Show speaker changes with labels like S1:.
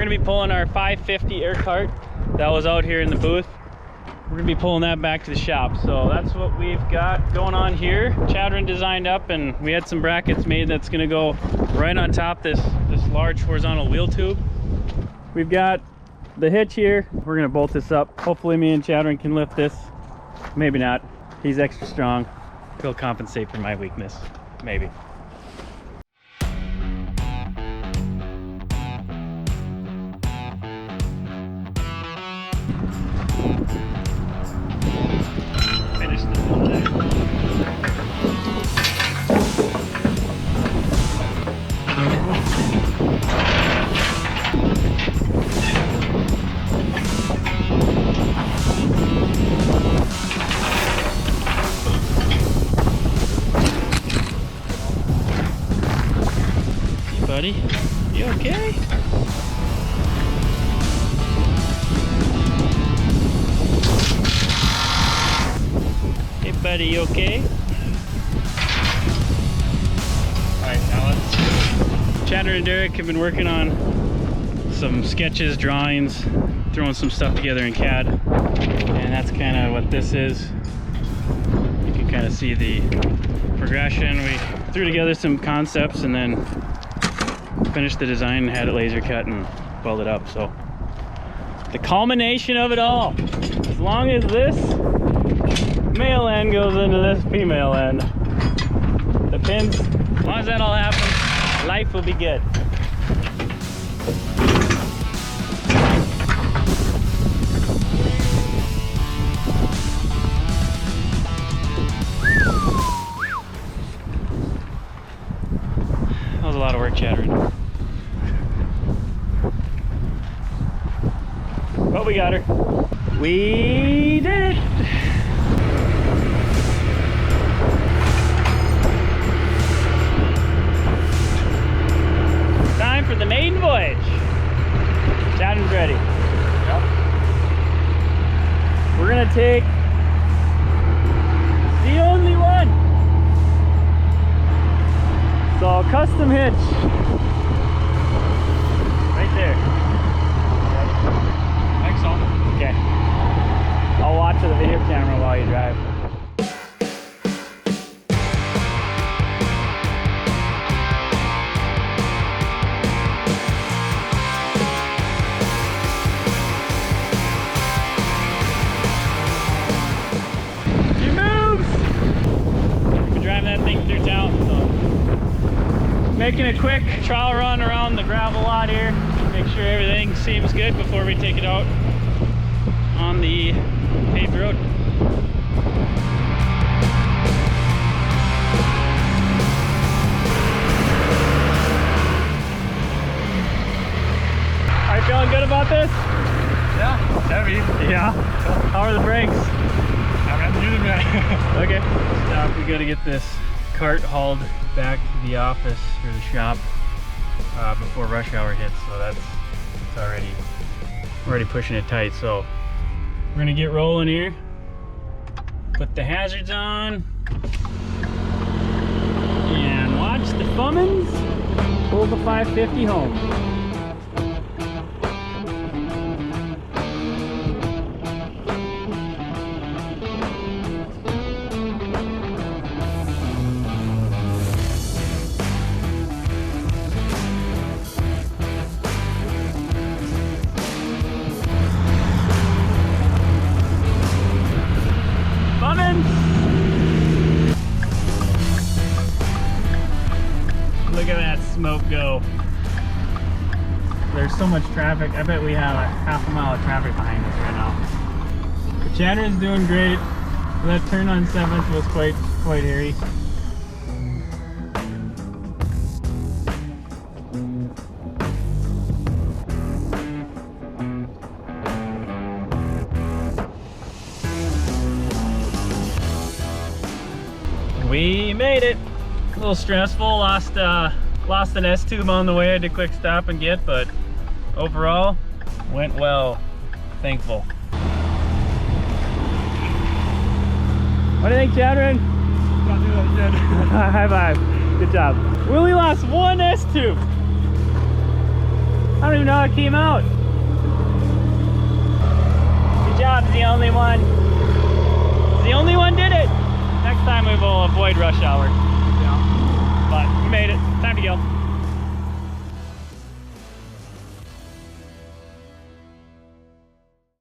S1: gonna be pulling our 550 air cart that was out here in the booth. We're gonna be pulling that back to the shop. So that's what we've got going on here. Chadrin designed up, and we had some brackets made that's gonna go right on top this large horizontal wheel tube. We've got the hitch here. We're gonna bolt this up. Hopefully me and Chadrin can lift this. Maybe not. He's extra strong. He'll compensate for my weakness. Maybe. Finish the whole day. Hey buddy, you okay? Hey buddy, you okay? Alright, now let's... Chadrin and Derek have been working on some sketches, drawings, throwing some stuff together in CAD. And that's kind of what this is. You can kind of see the progression. We threw together some concepts and then finished the design and had it laser cut and welded up. So the culmination of it all. As long as this male end goes into this female end, the pins, as long as that all happens, life will be good. That was a lot of work, Chadrin. But we got her. We did it! Time for the maiden voyage. Chadrin's ready. Yep. We're gonna take the only one. So custom hitch. Right there.
S2: I think so.
S1: Okay. I'll watch the video camera while you drive. She moves! We've been driving that thing through town, so making a quick trial run around the gravel lot here. Make sure everything seems good before we take it out on the paved road. Are you feeling good about this?
S2: Yeah, it's heavy.
S1: Yeah. How are the brakes?
S2: I haven't used them yet.
S1: Okay. Stop. We gotta get this cart hauled back to the office or the shop before rush hour hits, so that's already pushing it tight. So we're gonna get rolling here. Put the hazards on and watch the Fummins pull the 550 home. Look at that smoke go. There's so much traffic. I bet we have a half a mile of traffic behind us right now. The Chadrin's doing great. That turn on 7th was quite hairy. We made it. A little stressful. Lost an S-tube on the way. I had to quick stop and get, but overall went well. Thankful. What do you think, Chadrin? High five. Good job. We only lost one S-tube. I don't even know how it came out. Good job, the only one. The only one did it. Next time we will avoid rush hour.
S2: Yeah.
S1: But we made it. Time to go.